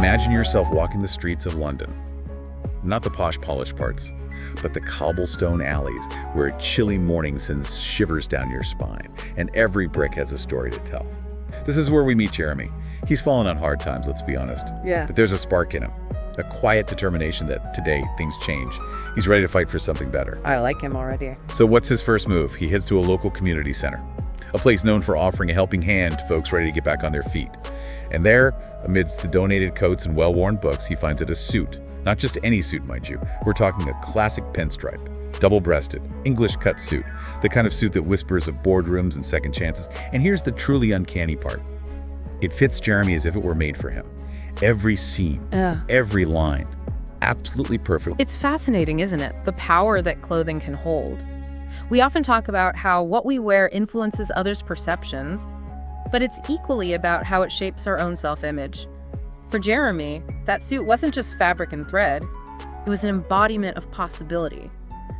Imagine yourself walking the streets of London. Not the posh, polished parts, but the cobblestone alleys where a chilly morning sends shivers down your spine, and every brick has a story to tell. This is where we meet Jeremy. He's fallen on hard times, let's be honest. Yeah. But there's a spark in him, a quiet determination that today things change. He's ready to fight for something better. I like him already. So what's his first move? He heads to a local community center, a place known for offering a helping hand to folks ready to get back on their feet. And there, amidst the donated coats and well-worn books, he finds it a suit. Not just any suit, mind you. We're talking a classic pinstripe, double-breasted, English-cut suit, the kind of suit that whispers of boardrooms and second chances. And here's the truly uncanny part. It fits Jeremy as if it were made for him. Every seam, every line, absolutely perfect. It's fascinating, isn't it? The power that clothing can hold. We often talk about how what we wear influences others' perceptions, but it's equally about how it shapes our own self-image. For Jeremy, that suit wasn't just fabric and thread, it was an embodiment of possibility,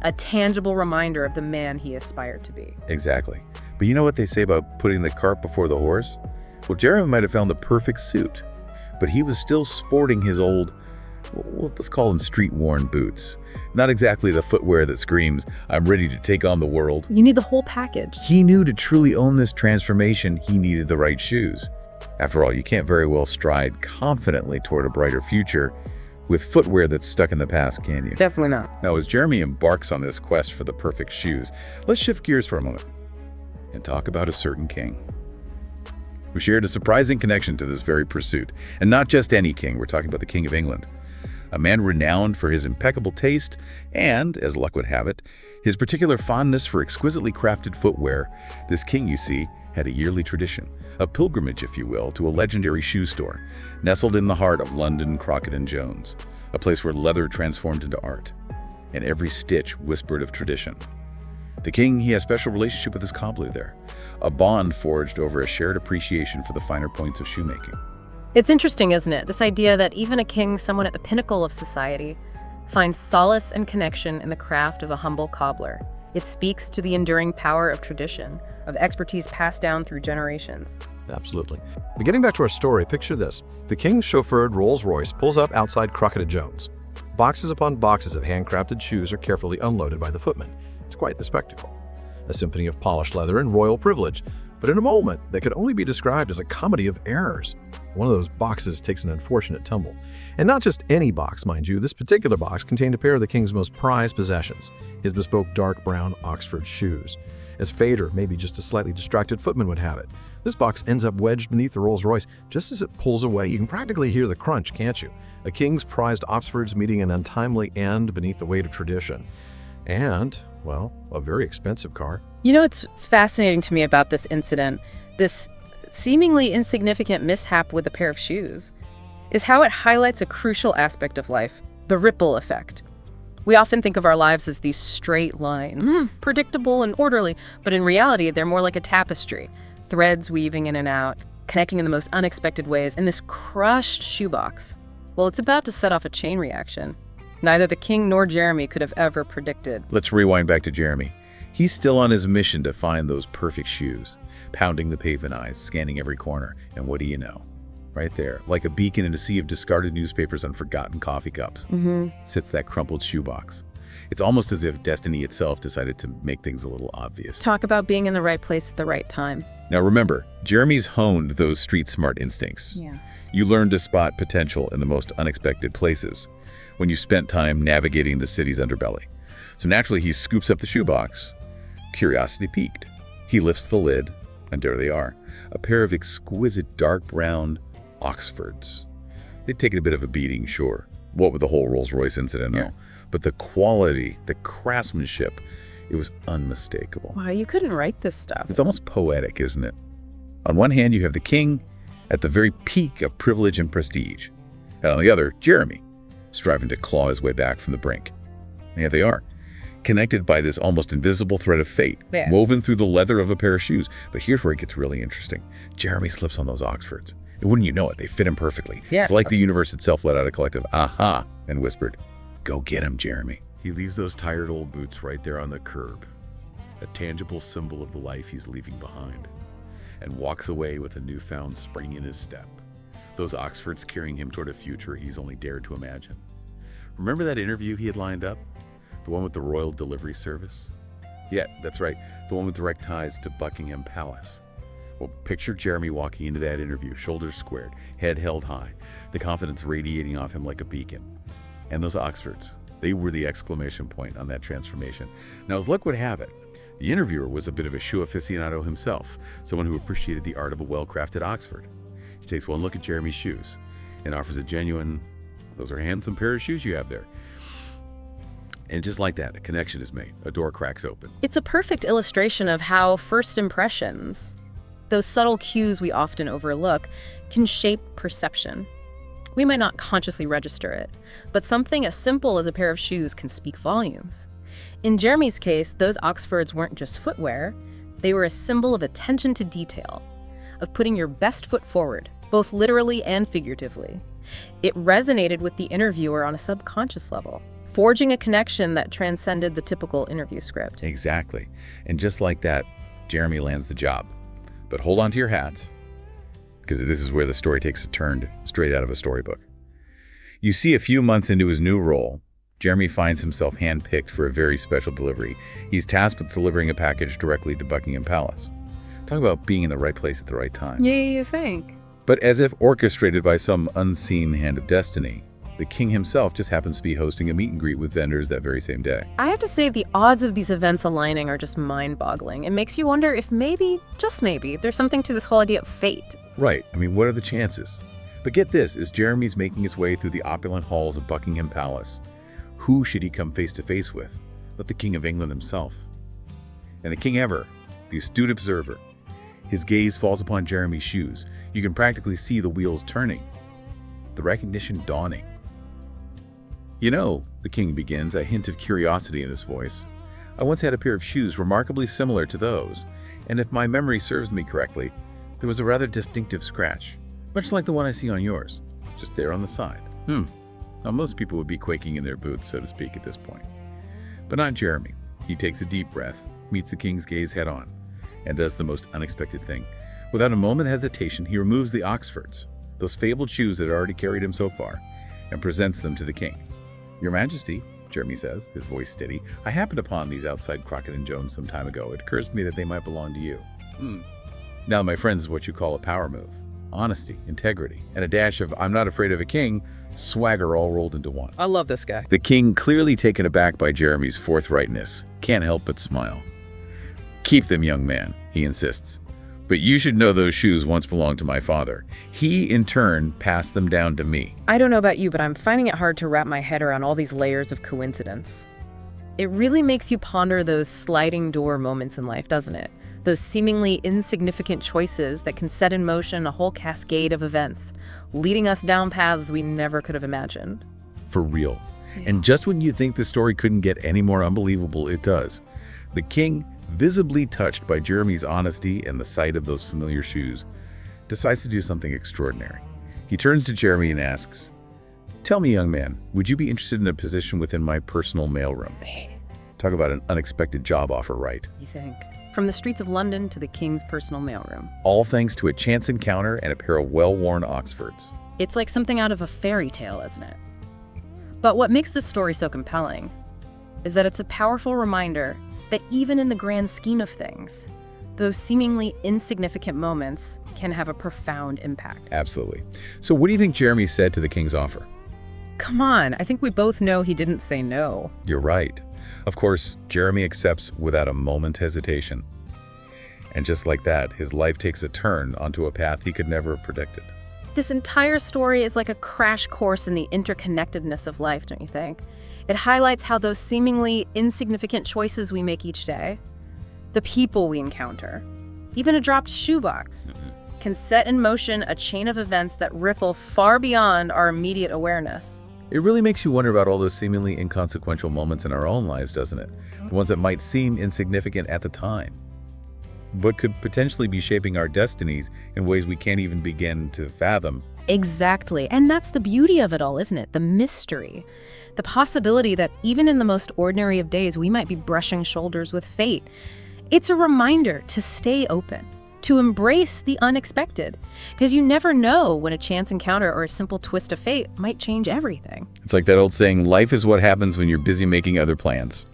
a tangible reminder of the man he aspired to be. Exactly. But you know what they say about putting the cart before the horse? Well, Jeremy might have found the perfect suit, but he was still sporting his old, well, let's call them street-worn boots. Not exactly the footwear that screams, I'm ready to take on the world. You need the whole package. He knew to truly own this transformation, he needed the right shoes. After all, you can't very well stride confidently toward a brighter future with footwear that's stuck in the past, can you? Definitely not. Now, as Jeremy embarks on this quest for the perfect shoes, let's shift gears for a moment and talk about a certain king who shared a surprising connection to this very pursuit. And not just any king, we're talking about the King of England. A man renowned for his impeccable taste and, as luck would have it, his particular fondness for exquisitely crafted footwear. This king, you see, had a yearly tradition, a pilgrimage, if you will, to a legendary shoe store, nestled in the heart of London, Crockett & Jones, a place where leather transformed into art, and every stitch whispered of tradition. The king, he has a special relationship with his cobbler there, a bond forged over a shared appreciation for the finer points of shoemaking. It's interesting, isn't it? This idea that even a king, someone at the pinnacle of society, finds solace and connection in the craft of a humble cobbler. It speaks to the enduring power of tradition, of expertise passed down through generations. Absolutely. But getting back to our story, picture this. The king's chauffeured Rolls-Royce pulls up outside Crockett & Jones. Boxes upon boxes of handcrafted shoes are carefully unloaded by the footmen. It's quite the spectacle. A symphony of polished leather and royal privilege, but in a moment that could only be described as a comedy of errors. One of those boxes takes an unfortunate tumble. And not just any box, mind you. This particular box contained a pair of the king's most prized possessions, his bespoke dark brown Oxford shoes. As fate or maybe just a slightly distracted footman would have it, this box ends up wedged beneath the Rolls-Royce. Just as it pulls away, you can practically hear the crunch, can't you? A king's prized Oxfords meeting an untimely end beneath the weight of tradition. And, well, a very expensive car. You know what's fascinating to me about this incident, this seemingly insignificant mishap with a pair of shoes, is how it highlights a crucial aspect of life, the ripple effect. We often think of our lives as these straight lines, predictable and orderly, but in reality, they're more like a tapestry, threads weaving in and out, connecting in the most unexpected ways. And this crushed shoebox, well, it's about to set off a chain reaction. Neither the king nor Jeremy could have ever predicted. Let's rewind back to Jeremy. He's still on his mission to find those perfect shoes, pounding the pavement eyes, scanning every corner. And what do you know? Right there, like a beacon in a sea of discarded newspapers and forgotten coffee cups, sits that crumpled shoebox. It's almost as if destiny itself decided to make things a little obvious. Talk about being in the right place at the right time. Now remember, Jeremy's honed those street-smart instincts. Yeah. You learn to spot potential in the most unexpected places when you spent time navigating the city's underbelly. So naturally, he scoops up the shoebox. Curiosity piqued. He lifts the lid, and there they are, a pair of exquisite dark brown Oxfords. They'd taken a bit of a beating, sure. What with the whole Rolls-Royce incident and all. But the quality, the craftsmanship, it was unmistakable. Wow, you couldn't write this stuff. It's almost poetic, isn't it? On one hand, you have the king at the very peak of privilege and prestige. And on the other, Jeremy, striving to claw his way back from the brink. And here they are, connected by this almost invisible thread of fate, woven through the leather of a pair of shoes. But here's where it gets really interesting. Jeremy slips on those Oxfords. And wouldn't you know it, they fit him perfectly. Yeah. It's like the universe itself let out a collective aha and whispered, go get him, Jeremy. He leaves those tired old boots right there on the curb, a tangible symbol of the life he's leaving behind, and walks away with a newfound spring in his step, those Oxfords carrying him toward a future he's only dared to imagine. Remember that interview he had lined up? The one with the Royal Delivery Service? Yeah, that's right, the one with direct ties to Buckingham Palace. Well, picture Jeremy walking into that interview, shoulders squared, head held high, the confidence radiating off him like a beacon. And those Oxfords, they were the exclamation point on that transformation. Now, as luck would have it, the interviewer was a bit of a shoe aficionado himself, someone who appreciated the art of a well-crafted Oxford. He takes one look at Jeremy's shoes and offers a genuine, "Those are a handsome pair of shoes you have there." And just like that, a connection is made. A door cracks open. It's a perfect illustration of how first impressions, those subtle cues we often overlook, can shape perception. We might not consciously register it, but something as simple as a pair of shoes can speak volumes. In Jeremy's case, those Oxfords weren't just footwear, they were a symbol of attention to detail, of putting your best foot forward, both literally and figuratively. It resonated with the interviewer on a subconscious level, forging a connection that transcended the typical interview script. Exactly. And just like that, Jeremy lands the job. But hold on to your hats, because this is where the story takes a turn straight out of a storybook. You see, a few months into his new role, Jeremy finds himself handpicked for a very special delivery. He's tasked with delivering a package directly to Buckingham Palace. Talk about being in the right place at the right time. Yeah, you think? But as if orchestrated by some unseen hand of destiny, the king himself just happens to be hosting a meet and greet with vendors that very same day. I have to say the odds of these events aligning are just mind-boggling. It makes you wonder if maybe, just maybe, there's something to this whole idea of fate. Right. I mean, what are the chances? But get this, as Jeremy's making his way through the opulent halls of Buckingham Palace, who should he come face to face with but the King of England himself? And the king ever, the astute observer. His gaze falls upon Jeremy's shoes. You can practically see the wheels turning, the recognition dawning. "You know," the king begins, a hint of curiosity in his voice, "I once had a pair of shoes remarkably similar to those, and if my memory serves me correctly, there was a rather distinctive scratch, much like the one I see on yours, just there on the side." Now, most people would be quaking in their boots, so to speak, at this point. But not Jeremy. He takes a deep breath, meets the king's gaze head on, and does the most unexpected thing. Without a moment's hesitation, he removes the Oxfords, those fabled shoes that had already carried him so far, and presents them to the king. "Your Majesty," Jeremy says, his voice steady, "I happened upon these outside Crockett & Jones some time ago. It occurs to me that they might belong to you." Now, my friends, is what you call a power move. Honesty, integrity, and a dash of "I'm not afraid of a king" swagger all rolled into one. I love this guy. The king, clearly taken aback by Jeremy's forthrightness, can't help but smile. "Keep them, young man," he insists. "But you should know those shoes once belonged to my father. He, in turn, passed them down to me." I don't know about you, but I'm finding it hard to wrap my head around all these layers of coincidence. It really makes you ponder those sliding door moments in life, doesn't it? Those seemingly insignificant choices that can set in motion a whole cascade of events, leading us down paths we never could have imagined. For real. And just when you think the story couldn't get any more unbelievable, it does. The king, visibly touched by Jeremy's honesty and the sight of those familiar shoes, decides to do something extraordinary. He turns to Jeremy and asks, "Tell me, young man, would you be interested in a position within my personal mailroom?" Talk about an unexpected job offer, right? You think? From the streets of London to the king's personal mailroom. All thanks to a chance encounter and a pair of well-worn Oxfords. It's like something out of a fairy tale, isn't it? But what makes this story so compelling is that it's a powerful reminder that even in the grand scheme of things, those seemingly insignificant moments can have a profound impact. Absolutely. So what do you think Jeremy said to the king's offer? Come on, I think we both know he didn't say no. You're right. Of course, Jeremy accepts without a moment's hesitation. And just like that, his life takes a turn onto a path he could never have predicted. This entire story is like a crash course in the interconnectedness of life, don't you think? It highlights how those seemingly insignificant choices we make each day, the people we encounter, even a dropped shoebox, can set in motion a chain of events that ripple far beyond our immediate awareness. It really makes you wonder about all those seemingly inconsequential moments in our own lives, doesn't it? The ones that might seem insignificant at the time, but could potentially be shaping our destinies in ways we can't even begin to fathom. Exactly. And that's the beauty of it all, isn't it? The mystery. The possibility that even in the most ordinary of days, we might be brushing shoulders with fate. It's a reminder to stay open, to embrace the unexpected, because you never know when a chance encounter or a simple twist of fate might change everything. It's like that old saying, life is what happens when you're busy making other plans.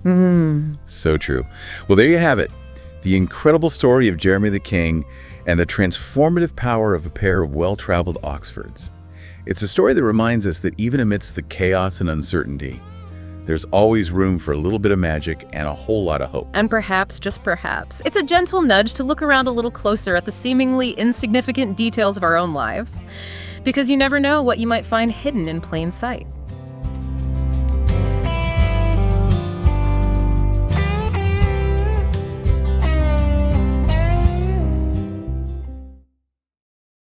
So true. Well, there you have it. The incredible story of Jeremy the King and the transformative power of a pair of well-traveled Oxfords. It's a story that reminds us that even amidst the chaos and uncertainty, there's always room for a little bit of magic and a whole lot of hope. And perhaps, just perhaps, it's a gentle nudge to look around a little closer at the seemingly insignificant details of our own lives, because you never know what you might find hidden in plain sight.